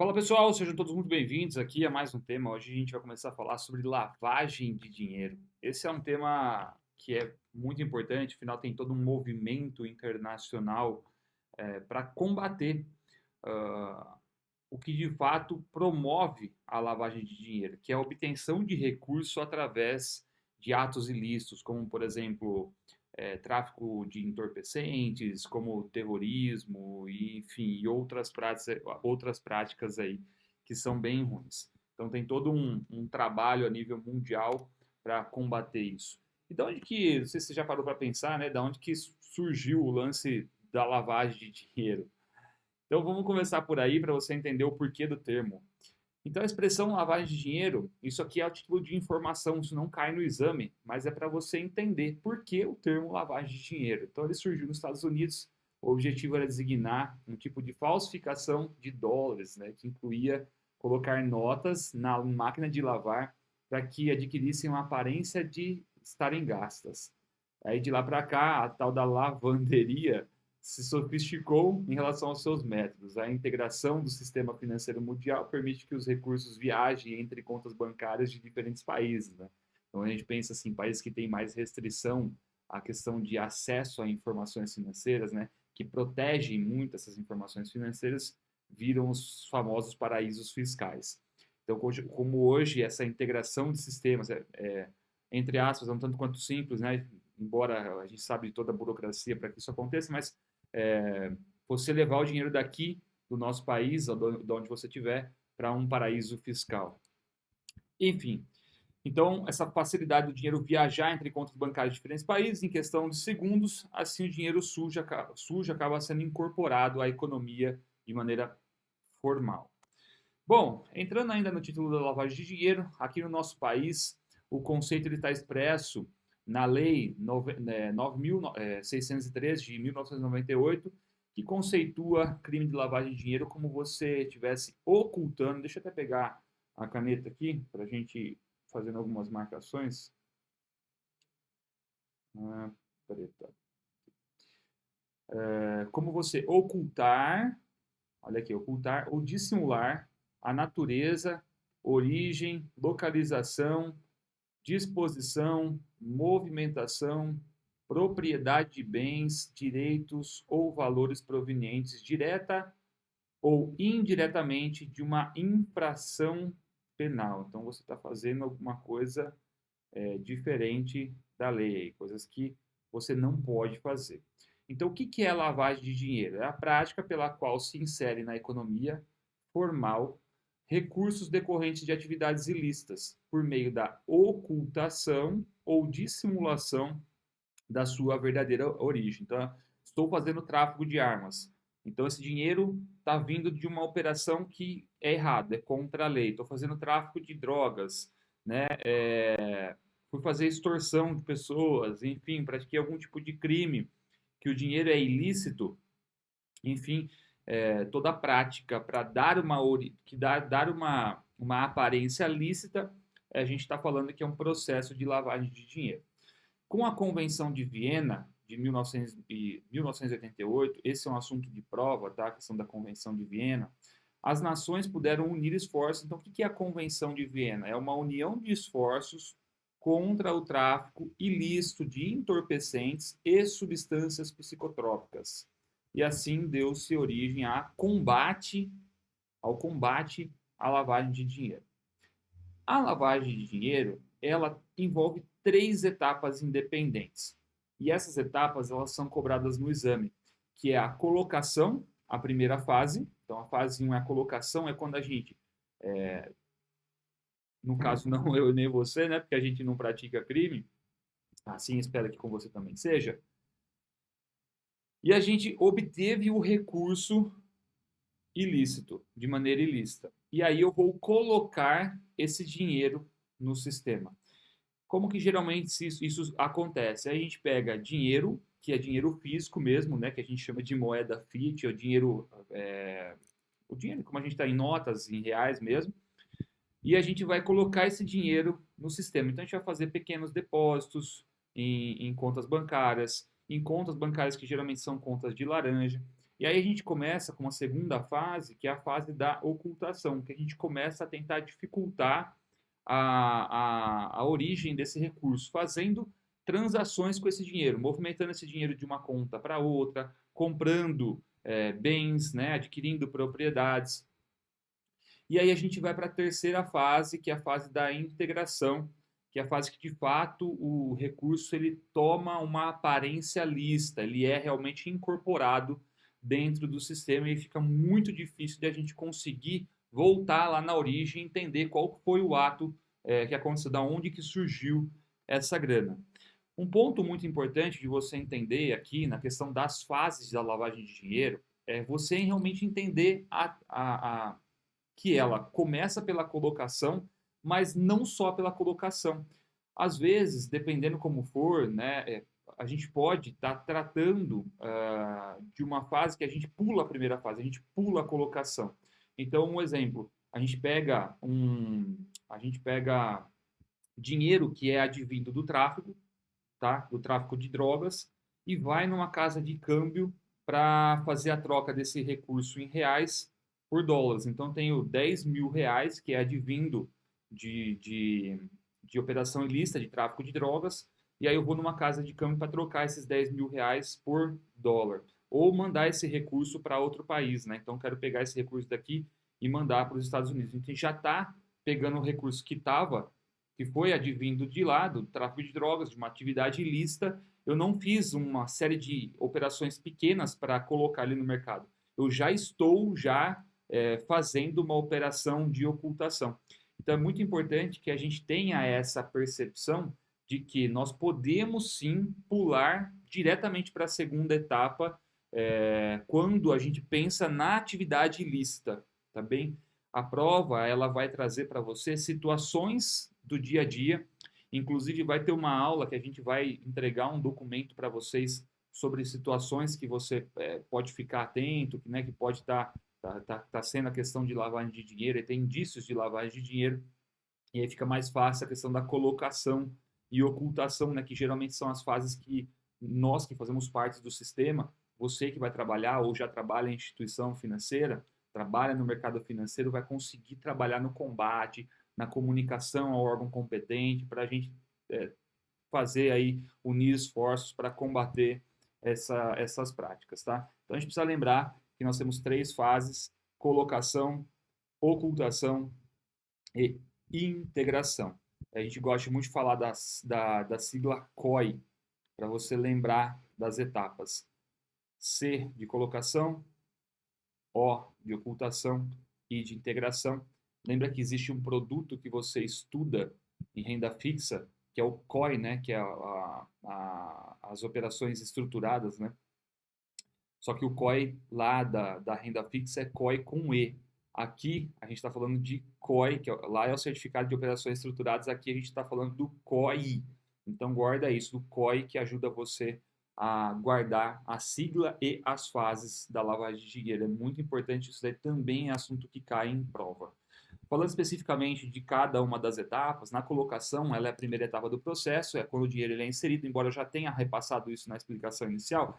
Fala pessoal, sejam todos muito bem-vindos aqui a mais um tema. Hoje a gente vai começar a falar sobre lavagem de dinheiro. Esse é um tema que é muito importante, afinal tem todo um movimento internacional para combater ah, o que de fato promove a lavagem de dinheiro, que é a obtenção de recurso através de atos ilícitos, como por exemplo tráfico de entorpecentes, como terrorismo e enfim, e outras práticas aí que são bem ruins. Então tem todo um trabalho a nível mundial para combater isso. E da onde que, não sei se você já parou para pensar, né, da onde que surgiu o lance da lavagem de dinheiro? Então vamos começar por aí para você entender o porquê do termo. Então a expressão lavagem de dinheiro, isso aqui é o título de informação, isso não cai no exame, mas é para você entender por que o termo lavagem de dinheiro. Então ele surgiu nos Estados Unidos, o objetivo era designar um tipo de falsificação de dólares, né, que incluía colocar notas na máquina de lavar para que adquirissem uma aparência de estarem gastas. Aí de lá para cá, a tal da lavanderia se sofisticou em relação aos seus métodos. A integração do sistema financeiro mundial permite que os recursos viajem entre contas bancárias de diferentes países, né? Então a gente pensa assim, países que têm mais restrição à questão de acesso a informações financeiras, né, que protegem muito essas informações financeiras, viram os famosos paraísos fiscais. Então, como hoje essa integração de sistemas entre aspas, é um tanto quanto simples, né? Embora a gente sabe de toda a burocracia para que isso aconteça, mas você levar o dinheiro daqui do nosso país, de onde você estiver, para um paraíso fiscal. Enfim, então essa facilidade do dinheiro viajar entre contas bancárias de diferentes países em questão de segundos, assim o dinheiro sujo acaba sendo incorporado à economia de maneira formal. Bom, entrando ainda no título da lavagem de dinheiro, aqui no nosso país, o conceito está expresso na Lei 9.613 de 1998, que conceitua crime de lavagem de dinheiro como você estivesse ocultando. Deixa eu até pegar a caneta aqui para a gente fazendo algumas marcações. Preta. Como você ocultar, olha aqui, ocultar ou dissimular a natureza, origem, localização, disposição, movimentação, propriedade de bens, direitos ou valores provenientes direta ou indiretamente de uma infração penal. Então você está fazendo alguma coisa diferente da lei, coisas que você não pode fazer. Então, o que é lavagem de dinheiro? É a prática pela qual se insere na economia formal recursos decorrentes de atividades ilícitas por meio da ocultação ou dissimulação da sua verdadeira origem. Então, estou fazendo tráfico de armas. Então, esse dinheiro está vindo de uma operação que é errada, é contra a lei. Estou fazendo tráfico de drogas, né? Fui fazer extorsão de pessoas, enfim, pratiquei algum tipo de crime, que o dinheiro é ilícito, enfim, toda a prática para dar uma aparência lícita, a gente está falando que é um processo de lavagem de dinheiro. Com a Convenção de Viena, de 1988, esse é um assunto de prova, tá? A questão da Convenção de Viena, as nações puderam unir esforços. Então, o que é a Convenção de Viena? É uma união de esforços contra o tráfico ilícito de entorpecentes e substâncias psicotrópicas. E assim deu-se origem ao combate à lavagem de dinheiro. A lavagem de dinheiro, ela envolve 3 etapas independentes. E essas etapas, elas são cobradas no exame, que é a colocação, a primeira fase. Então, a fase 1 é a colocação, é quando a gente, no caso não eu nem você, né, porque a gente não pratica crime, assim espero que com você também seja, e a gente obteve o recurso ilícito, de maneira ilícita. E aí eu vou colocar esse dinheiro no sistema. Como que geralmente isso acontece? Aí a gente pega dinheiro, que é dinheiro físico mesmo, né, que a gente chama de moeda fiat, ou dinheiro, o dinheiro como a gente está em notas, em reais mesmo, e a gente vai colocar esse dinheiro no sistema. Então a gente vai fazer pequenos depósitos em contas bancárias que geralmente são contas de laranja. E aí a gente começa com uma segunda fase, que é a fase da ocultação, que a gente começa a tentar dificultar a origem desse recurso, fazendo transações com esse dinheiro, movimentando esse dinheiro de uma conta para outra, comprando bens, né, adquirindo propriedades. E aí a gente vai para a terceira fase, que é a fase da integração, que é a fase que de fato o recurso ele toma uma aparência lícita, ele é realmente incorporado dentro do sistema e fica muito difícil de a gente conseguir voltar lá na origem e entender qual foi o ato que aconteceu, da onde que surgiu essa grana. Um ponto muito importante de você entender aqui na questão das fases da lavagem de dinheiro é você realmente entender que ela começa pela colocação, mas não só pela colocação. Às vezes, dependendo como for, né, a gente pode estar tratando de uma fase que a gente pula a primeira fase, a gente pula a colocação. Então, um exemplo, a gente pega dinheiro que é advindo do tráfico, tá? Do tráfico de drogas, e vai numa casa de câmbio para fazer a troca desse recurso em reais por dólares. Então, tenho 10 mil reais, que é advindo de operação ilícita, de tráfico de drogas, e aí eu vou numa casa de câmbio para trocar esses 10 mil reais por dólar. Ou mandar esse recurso para outro país, né? Então, quero pegar esse recurso daqui e mandar para os Estados Unidos. Então, já está pegando o recurso que foi advindo de lá, do tráfico de drogas, de uma atividade ilícita. Eu não fiz uma série de operações pequenas para colocar ali no mercado. Eu já estou fazendo uma operação de ocultação. Então é muito importante que a gente tenha essa percepção de que nós podemos sim pular diretamente para a segunda etapa quando a gente pensa na atividade ilícita, tá bem? A prova ela vai trazer para você situações do dia a dia, inclusive vai ter uma aula que a gente vai entregar um documento para vocês sobre situações que você pode ficar atento, né, que pode estar sendo a questão de lavagem de dinheiro, e tem indícios de lavagem de dinheiro, e aí fica mais fácil a questão da colocação e ocultação, né, que geralmente são as fases que nós que fazemos parte do sistema, você que vai trabalhar ou já trabalha em instituição financeira, trabalha no mercado financeiro, vai conseguir trabalhar no combate, na comunicação ao órgão competente, para a gente fazer aí, unir esforços para combater essas práticas, tá? Então a gente precisa lembrar que nós temos 3 fases: colocação, ocultação e integração. A gente gosta muito de falar da sigla COI, para você lembrar das etapas. C de colocação, O de ocultação e de integração. Lembra que existe um produto que você estuda em renda fixa, que é o COI, né? Que é as operações estruturadas, né? Só que o COI lá da renda fixa é COI com E. Aqui a gente está falando de COI, que lá é o certificado de operações estruturadas, aqui a gente está falando do COI. Então guarda isso, do COI, que ajuda você a guardar a sigla e as fases da lavagem de dinheiro. É muito importante, isso daí também é assunto que cai em prova. Falando especificamente de cada uma das etapas, na colocação, ela é a primeira etapa do processo, é quando o dinheiro ele é inserido, embora eu já tenha repassado isso na explicação inicial,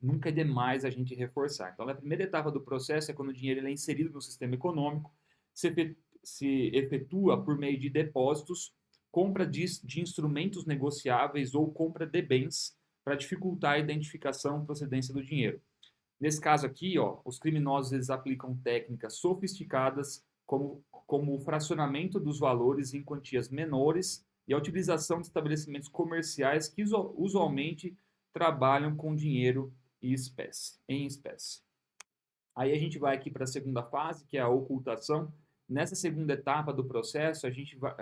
nunca é demais a gente reforçar. Então, a primeira etapa do processo é quando o dinheiro ele é inserido no sistema econômico, se efetua por meio de depósitos, compra de instrumentos negociáveis ou compra de bens para dificultar a identificação e procedência do dinheiro. Nesse caso aqui, ó, os criminosos eles aplicam técnicas sofisticadas como o fracionamento dos valores em quantias menores e a utilização de estabelecimentos comerciais que usualmente trabalham com dinheiro em espécie. Aí a gente vai aqui para a segunda fase, que é a ocultação. Nessa segunda etapa do processo, a gente vai,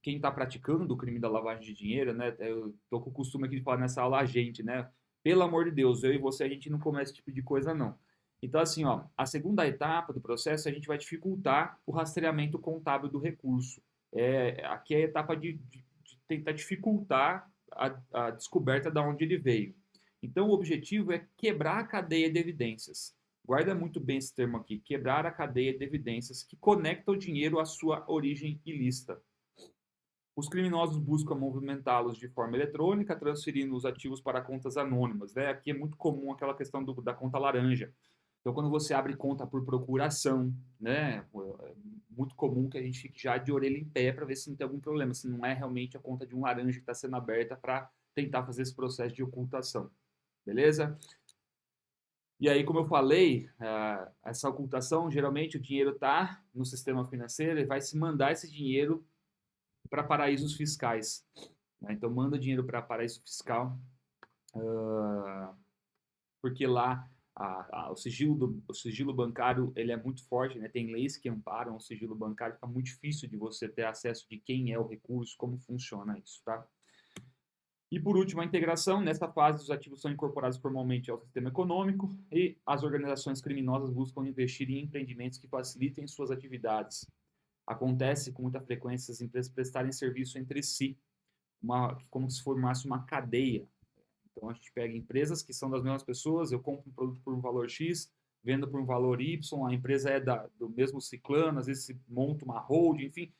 quem está praticando o crime da lavagem de dinheiro, né? Eu tô com o costume aqui de falar nessa aula a gente, né? Pelo amor de Deus, eu e você, a gente não começa esse tipo de coisa, não. Então, assim, ó, a segunda etapa do processo, a gente vai dificultar o rastreamento contábil do recurso. Aqui é a etapa de tentar dificultar a descoberta de onde ele veio. Então, o objetivo é quebrar a cadeia de evidências. Guarda muito bem esse termo aqui, quebrar a cadeia de evidências que conecta o dinheiro à sua origem ilícita. Os criminosos buscam movimentá-los de forma eletrônica, transferindo os ativos para contas anônimas, né? Aqui é muito comum aquela questão da conta laranja. Então, quando você abre conta por procuração, né, é muito comum que a gente fique já de orelha em pé para ver se não tem algum problema, se não é realmente a conta de um laranja que está sendo aberta para tentar fazer esse processo de ocultação. Beleza? E aí, como eu falei, essa ocultação, geralmente o dinheiro está no sistema financeiro e vai se mandar esse dinheiro para paraísos fiscais. Né? Então, manda dinheiro para paraíso fiscal, porque lá o sigilo bancário ele é muito forte, né? Tem leis que amparam o sigilo bancário, fica muito difícil de você ter acesso de quem é o recurso, como funciona isso, tá? E por último, a integração. Nessa fase, os ativos são incorporados formalmente ao sistema econômico e as organizações criminosas buscam investir em empreendimentos que facilitem suas atividades. Acontece com muita frequência as empresas prestarem serviço entre si, como se formasse uma cadeia. Então a gente pega empresas que são das mesmas pessoas, eu compro um produto por um valor X, vendo por um valor Y, a empresa é do mesmo ciclano, às vezes se monta uma holding, enfim.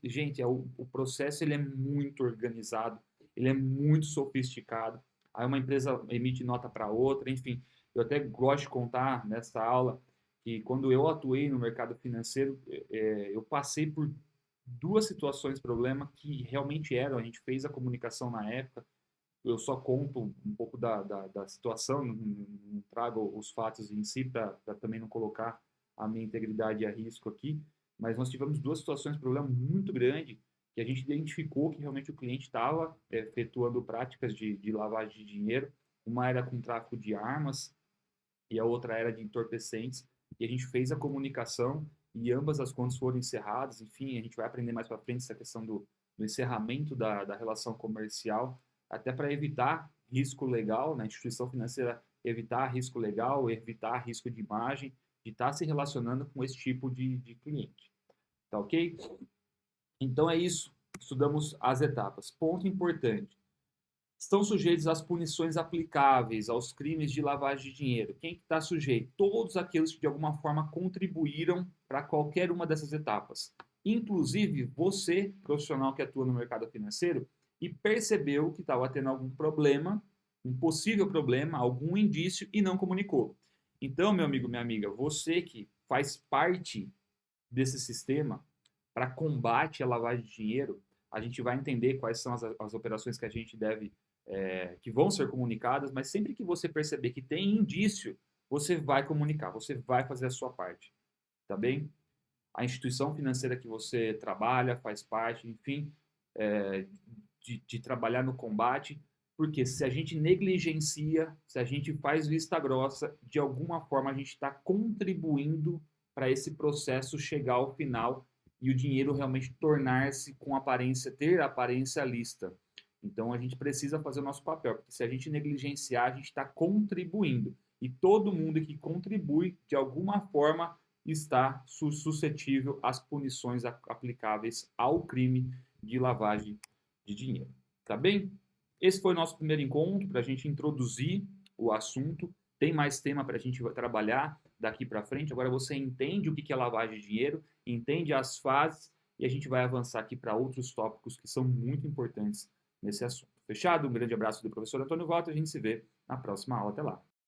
Gente, o processo ele é muito organizado, ele é muito sofisticado. Aí uma empresa emite nota para outra, enfim. Eu até gosto de contar nessa aula que quando eu atuei no mercado financeiro, eu passei por duas situações, problema que realmente eram, a gente fez a comunicação na época, eu só conto um pouco da situação, não trago os fatos em si para também não colocar a minha integridade a risco aqui, mas nós tivemos duas situações de problema muito grande que a gente identificou que realmente o cliente estava efetuando práticas de lavagem de dinheiro. Uma era com tráfico de armas e a outra era de entorpecentes. E a gente fez a comunicação e ambas as contas foram encerradas. Enfim, a gente vai aprender mais para frente essa questão do encerramento da relação comercial, até para evitar risco legal, na instituição financeira, evitar risco legal, evitar risco de imagem, de estar se relacionando com esse tipo de cliente. Tá ok? Então é isso. Estudamos as etapas. Ponto importante. Estão sujeitos às punições aplicáveis aos crimes de lavagem de dinheiro. Quem está sujeito? Todos aqueles que de alguma forma contribuíram para qualquer uma dessas etapas. Inclusive você, profissional que atua no mercado financeiro, e percebeu que estava tendo algum problema, um possível problema, algum indício e não comunicou. Então, meu amigo, minha amiga, você que faz parte desse sistema para combate à lavagem de dinheiro, a gente vai entender quais são as operações que a gente deve, que vão ser comunicadas, mas sempre que você perceber que tem indício, você vai comunicar, você vai fazer a sua parte, tá bem? A instituição financeira que você trabalha, faz parte, enfim, de trabalhar no combate, porque se a gente negligencia, se a gente faz vista grossa, de alguma forma a gente está contribuindo para esse processo chegar ao final e o dinheiro realmente tornar-se com aparência, ter aparência lista. Então a gente precisa fazer o nosso papel, porque se a gente negligenciar, a gente está contribuindo. E todo mundo que contribui, de alguma forma, está suscetível às punições aplicáveis ao crime de lavagem de dinheiro. Tá bem? Esse foi o nosso primeiro encontro para a gente introduzir o assunto. Tem mais tema para a gente trabalhar daqui para frente. Agora você entende o que é lavagem de dinheiro, entende as fases e a gente vai avançar aqui para outros tópicos que são muito importantes nesse assunto. Fechado? Um grande abraço do professor Antônio Walter. A gente se vê na próxima aula. Até lá.